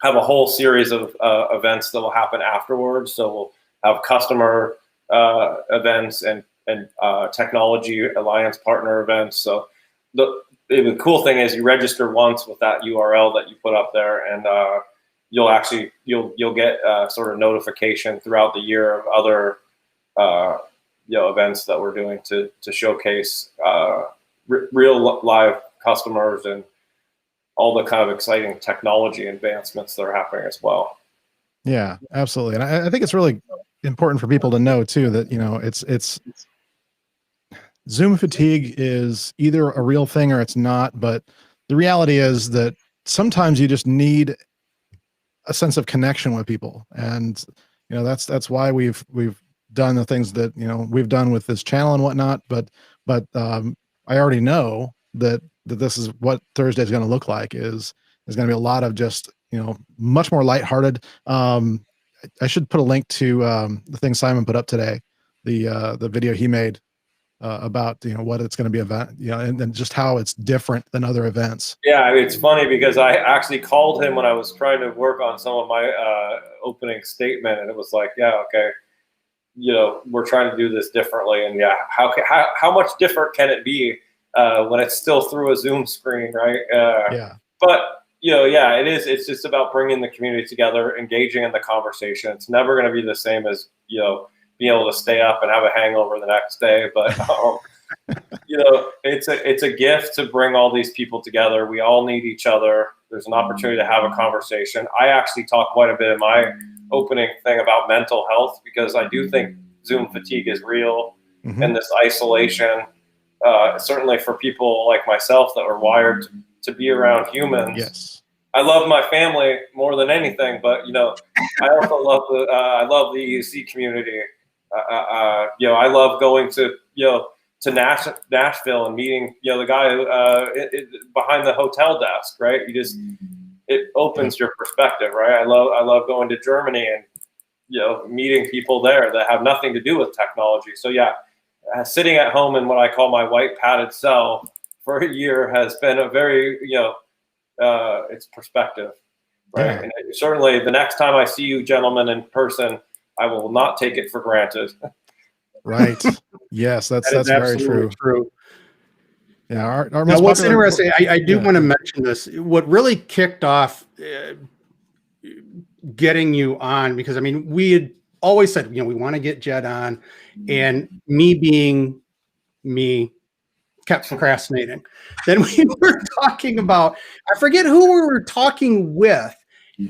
have a whole series of events that will happen afterwards. So we'll have customer events and technology alliance partner events. So the cool thing is you register once with that URL that you put up there, and you'll get sort of notification throughout the year of other events that we're doing to showcase real live customers and all the kind of exciting technology advancements that are happening as well. Yeah, absolutely. And I think it's really important for people to know too that it's Zoom fatigue is either a real thing or it's not, but the reality is that sometimes you just need a sense of connection with people, and that's why we've done the things that we've done with this channel and whatnot. But I already know that this is what Thursday is going to look like. Is there's going to be a lot of just much more lighthearted. I should put a link to the thing Simon put up today, the video he made about what it's going to be about, and just how it's different than other events. Yeah, it's funny because I actually called him when I was trying to work on some of my opening statement, and it was like, yeah, okay, we're trying to do this differently, and yeah, how much different can it be when it's still through a Zoom screen, right? Yeah, but. Yeah, it is. It's just about bringing the community together, engaging in the conversation. It's never going to be the same as, being able to stay up and have a hangover the next day. But, it's a gift to bring all these people together. We all need each other. There's an opportunity to have a conversation. I actually talk quite a bit in my opening thing about mental health, because I do think Zoom fatigue is real, and this isolation, certainly for people like myself that are wired to be around humans. Yes. I love my family more than anything, but I also love the EUC community. I love going to Nashville and meeting the guy who, behind the hotel desk, right? It opens your perspective, right? I love going to Germany and meeting people there that have nothing to do with technology. So yeah, sitting at home in what I call my white padded cell for a year has been a very it's perspective. right? Yeah. And certainly the next time I see you gentlemen in person, I will not take it for granted. Right. Yes, that's That is very absolutely true. Yeah. Our Now, most what's popular. interesting, I do want to mention this. What really kicked off getting you on, because I mean, we had always said, we want to get Jed on, and me being me kept procrastinating. Then we were talking about, I forget who we were talking with,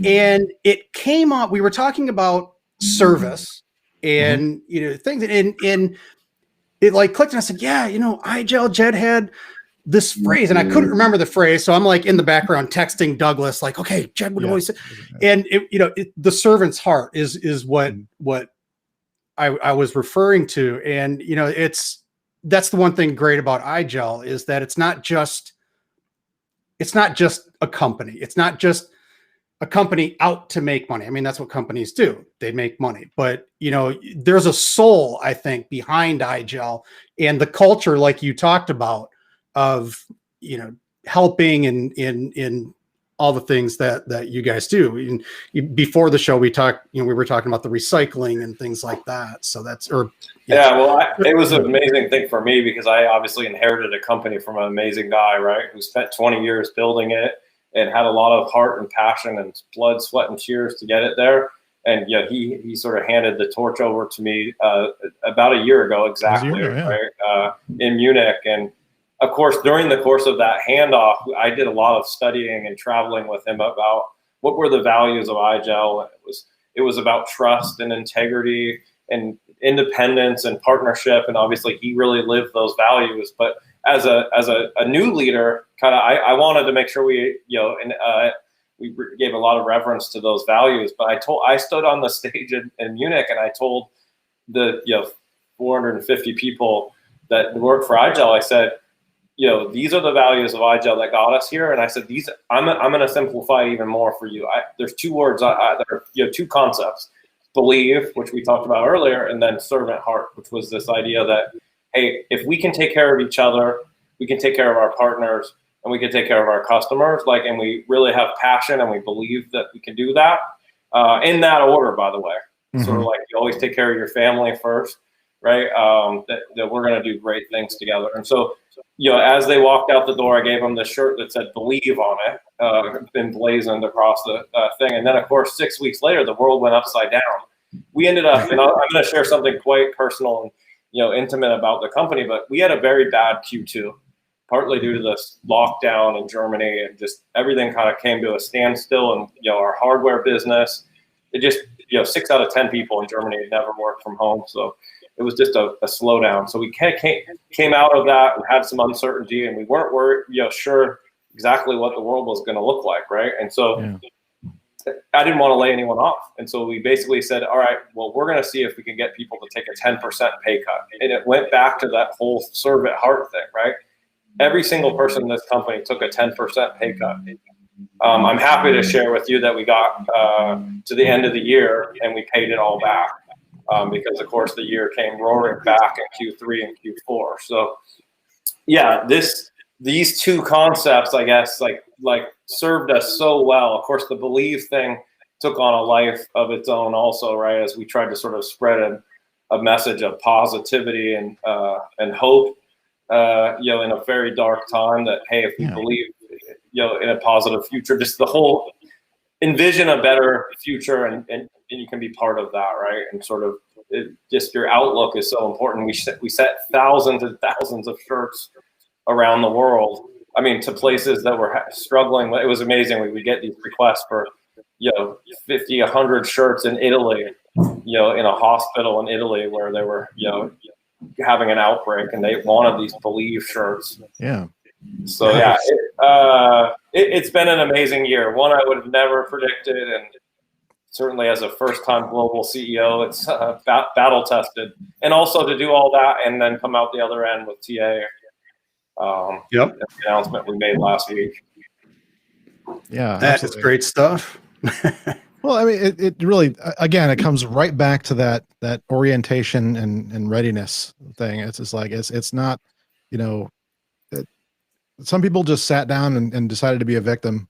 and it came up, we were talking about service and, things, and it like clicked, and I said, yeah, IGEL Jed had this phrase, and I couldn't remember the phrase. So I'm like in the background texting Douglas, like, okay, Jed would always say, and the servant's heart is what I was referring to. And, that's the one thing great about IGEL is that it's not just a company. It's not just a company out to make money. I mean, that's what companies do. They make money, but there's a soul, I think, behind IGEL, and the culture, like you talked about, of, helping in all the things that you guys do. And before the show, we talked, we were talking about the recycling and things like that. So that's, it was an amazing thing for me because I obviously inherited a company from an amazing guy, right, who spent 20 years building it and had a lot of heart and passion and blood, sweat, and tears to get it there. And he sort of handed the torch over to me about a year ago, exactly, right, in Munich. And of course, during the course of that handoff, I did a lot of studying and traveling with him about what were the values of IGEL. It was about trust and integrity and independence and partnership. And obviously, he really lived those values. But as a new leader, kind of, I wanted to make sure we we gave a lot of reverence to those values. But I stood on the stage in Munich, and I told the 450 people that work for IGEL, I said, these are the values of IGEL that got us here. And I said, I'm going to simplify even more for you. There's two words, there are two concepts: believe, which we talked about earlier, and then servant heart, which was this idea that, hey, if we can take care of each other, we can take care of our partners, and we can take care of our customers, and we really have passion and we believe that we can do that, in that order, by the way. Mm-hmm. Sort of like you always take care of your family first, right? That we're going to do great things together. And so, as they walked out the door, I gave them the shirt that said "Believe" on it, emblazoned across the thing. And then, of course, 6 weeks later, the world went upside down. We ended up, and I'm going to share something quite personal and intimate about the company, but we had a very bad Q2, partly due to this lockdown in Germany, and just everything kind of came to a standstill. And our hardware business, it just 6 out of 10 people in Germany had never worked from home, so it was just a slowdown. So we came out of that and had some uncertainty, and we weren't sure exactly what the world was going to look like, right? And so I didn't want to lay anyone off. And so we basically said, all right, well, we're going to see if we can get people to take a 10% pay cut. And it went back to that whole servant heart thing, right? Every single person in this company took a 10% pay cut. I'm happy to share with you that we got to the end of the year and we paid it all back. Because of course the year came roaring back in Q3 and Q4. So these two concepts, I guess, like served us so well. Of course, the believe thing took on a life of its own also, right? As we tried to sort of spread a message of positivity and hope, in a very dark time, that, hey, if we believe, in a positive future, just the whole envision a better future, and you can be part of that, right? And sort of just your outlook is so important. We set thousands and thousands of shirts around the world. I mean, to places that were struggling. It was amazing. We would get these requests for 50, 100 shirts in Italy, in a hospital in Italy where they were having an outbreak, and they wanted these believe shirts. Yeah. So it's been an amazing year. One I would have never predicted, and certainly as a first-time global CEO, it's battle-tested. And also to do all that and then come out the other end with TA. The announcement we made last week. Yeah, that is great stuff. Well, I mean, it really, again, it comes right back to that orientation and readiness thing. It's just like, it's not, some people just sat down and decided to be a victim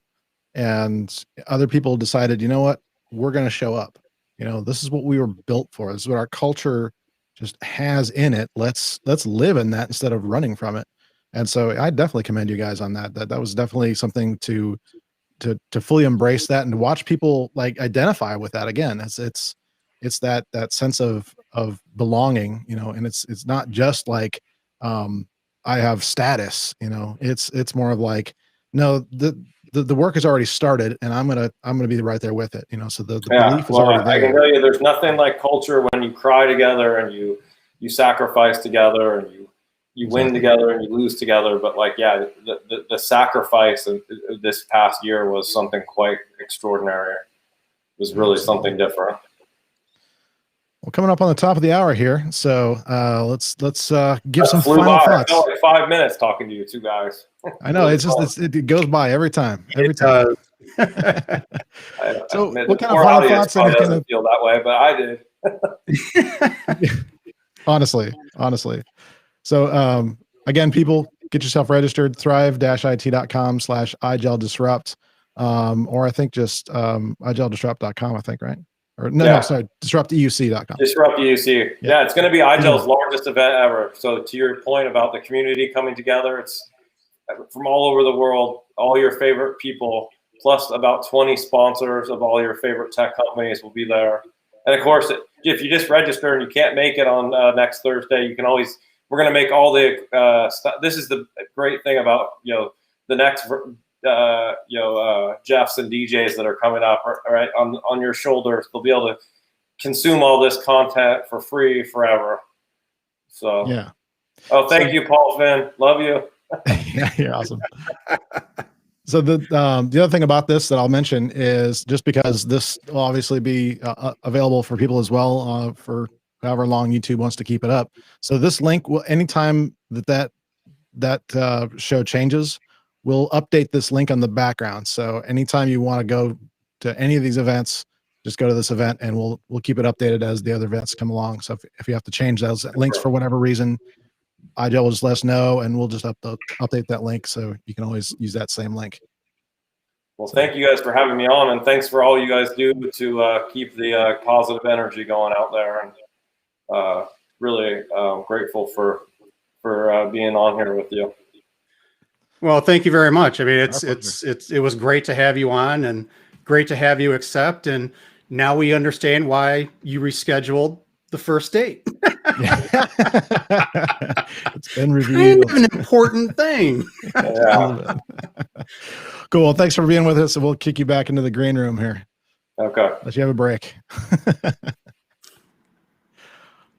and other people decided, you know what, we're going to show up. This is what we were built for. This is what our culture just has in it. Let's live in that instead of running from it. And so I definitely commend you guys on that. That was definitely something to fully embrace that and to watch people like identify with that again. It's that sense of belonging, and it's not just like I have status, it's more of like, no, the work has already started and I'm gonna be right there with it, so the belief is already there. I can tell you there's nothing like culture when you cry together and you sacrifice together and you win together and you lose together. But like, yeah, the sacrifice of this past year was something quite extraordinary. It was really something different. Well, coming up on the top of the hour here, so let's give some flew final by. thoughts. I felt like 5 minutes talking to you two guys. I know it goes by every time. So what kind of final thoughts? Doesn't feel that way, but I did. honestly. So again, people, get yourself registered, thrive-it.com/IGEL disrupt, or I think just IGELdisrupt.com, I think, right? Or no, sorry, disrupteuc.com. Disrupt EUC. Yeah, it's going to be IGEL's largest event ever. So to your point about the community coming together, it's from all over the world, all your favorite people, plus about 20 sponsors of all your favorite tech companies will be there. And of course, if you just register and you can't make it on next Thursday, you can always, we're going to make all the stuff. This is the great thing about, the next Jeffs and DJs that are coming up, right on your shoulders. They'll be able to consume all this content for free forever. So yeah. Oh, thank you, Paul Finn. Love you. Yeah, you're awesome. So the other thing about this that I'll mention is just because this will obviously be available for people as well for however long YouTube wants to keep it up. So this link will, anytime that show changes, we'll update this link on the background. So anytime you want to go to any of these events, just go to this event and we'll keep it updated as the other events come along. So if you have to change those links for whatever reason, IGEL will just let us know and we'll just update that link. So you can always use that same link. Well, thank you guys for having me on, and thanks for all you guys do to keep the positive energy going out there. And really grateful for being on here with you. Well, thank you very much. I mean, it was great to have you on and great to have you accept. And now we understand why you rescheduled the first date. It's been reviewed. Kind of an important thing. Yeah. Cool. Well, thanks for being with us, and we'll kick you back into the green room here. Okay. Let you have a break.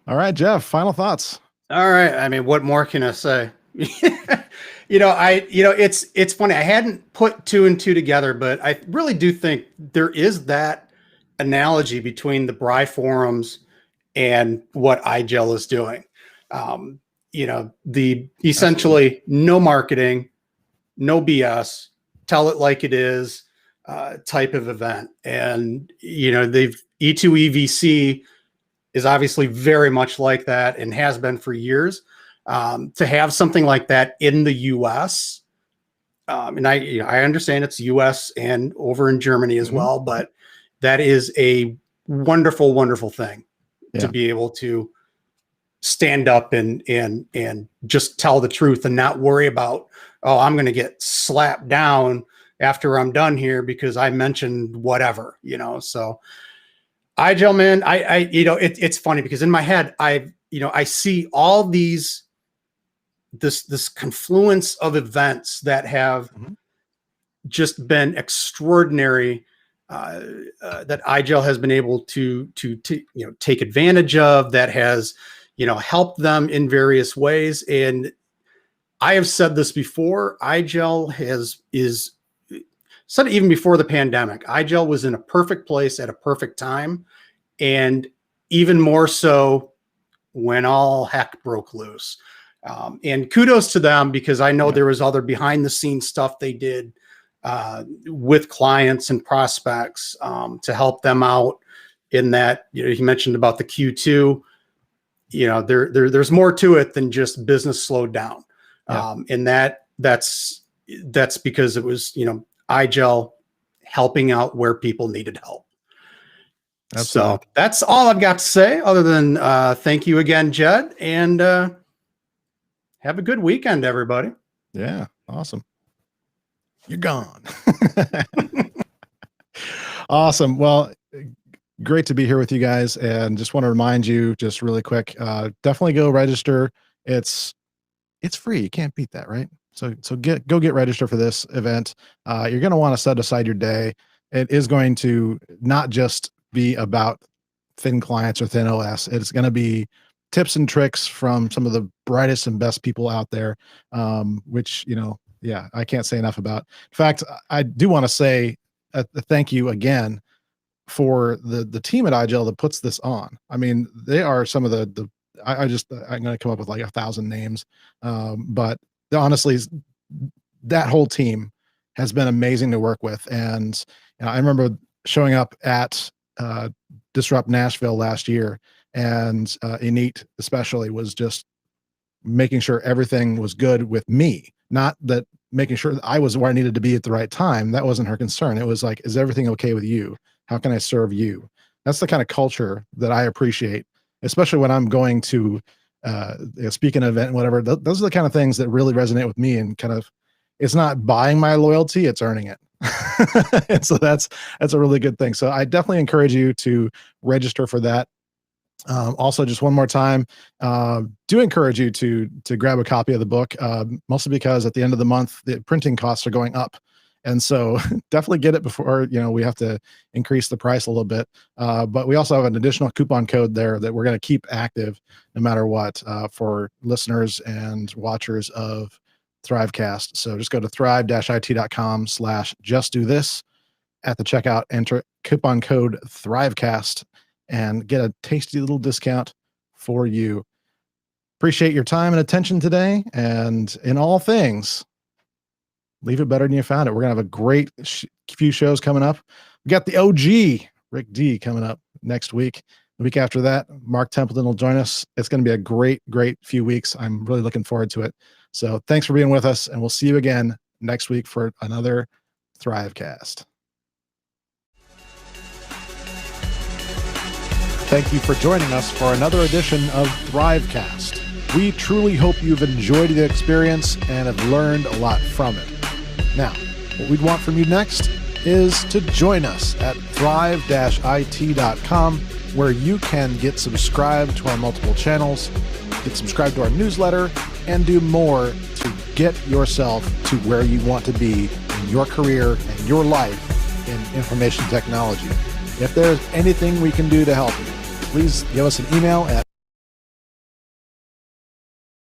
All right, Jeff, final thoughts. All right. I mean, what more can I say? It's funny. I hadn't put two and two together, but I really do think there is that analogy between the Bri forums and what IGEL is doing. The essentially no marketing, no BS, tell it like it is type of event. And, E2EVC is obviously very much like that and has been for years. To have something like that in the US, and I understand it's US and over in Germany as well, but that is a wonderful, wonderful thing to be able to stand up and just tell the truth and not worry about, oh, I'm going to get slapped down after I'm done here because I mentioned whatever, so IGEL, man, it's funny because in my head, I see all this confluence of events that have just been extraordinary, that IGEL has been able to take advantage of, that has, helped them in various ways. And I have said this before, IGEL is said it even before the pandemic. IGEL was in a perfect place at a perfect time. And even more so when all heck broke loose. And kudos to them, because I know there was other behind the scenes stuff they did with clients and prospects to help them out in that. He mentioned about the Q2, there's more to it than just business slowed down. And that's because it was, IGEL helping out where people needed help. Absolutely. So that's all I've got to say, other than thank you again, Jed, and have a good weekend, everybody. Yeah, awesome. You're gone. Awesome. Well, great to be here with you guys, and just want to remind you just really quick, definitely go register. It's free. You can't beat that, right? So go get registered for this event. You're going to want to set aside your day. It is going to not just be about thin clients or thin OS. It's going to be tips and tricks from some of the brightest and best people out there, which, yeah, I can't say enough about. In fact, I do want to say a thank you again for the team at IGEL that puts this on. I mean, they are some of I'm going to come up with like 1,000 names. But honestly, that whole team has been amazing to work with. And I remember showing up at Disrupt Nashville last year, and Enit especially was just making sure everything was good with me. Not that making sure that I was where I needed to be at the right time. That wasn't her concern. It was like, is everything okay with you? How can I serve you? That's the kind of culture that I appreciate, especially when I'm going to speak at an event, whatever. Those are the kind of things that really resonate with me, and kind of, it's not buying my loyalty, it's earning it. And so that's a really good thing. So I definitely encourage you to register for that. Also, just one more time, do encourage you to grab a copy of the book, mostly because at the end of the month, the printing costs are going up. And so definitely get it before, we have to increase the price a little bit. But we also have an additional coupon code there that we're going to keep active no matter what, for listeners and watchers of THRIVEcast. So just go to thrive-it.com/justdothis. At the checkout, enter coupon code THRIVEcast and get a tasty little discount for you. Appreciate your time and attention today. And in all things, leave it better than you found it. We're going to have a great few shows coming up. We got the OG, Rick D, coming up next week. The week after that, Mark Templeton will join us. It's going to be a great, great few weeks. I'm really looking forward to it. So thanks for being with us, and we'll see you again next week for another THRIVEcast. Thank you for joining us for another edition of THRIVEcast. We truly hope you've enjoyed the experience and have learned a lot from it. Now, what we'd want from you next is to join us at thrive-it.com, where you can get subscribed to our multiple channels, get subscribed to our newsletter, and do more to get yourself to where you want to be in your career and your life in information technology. If there's anything we can do to help you, please give us an email at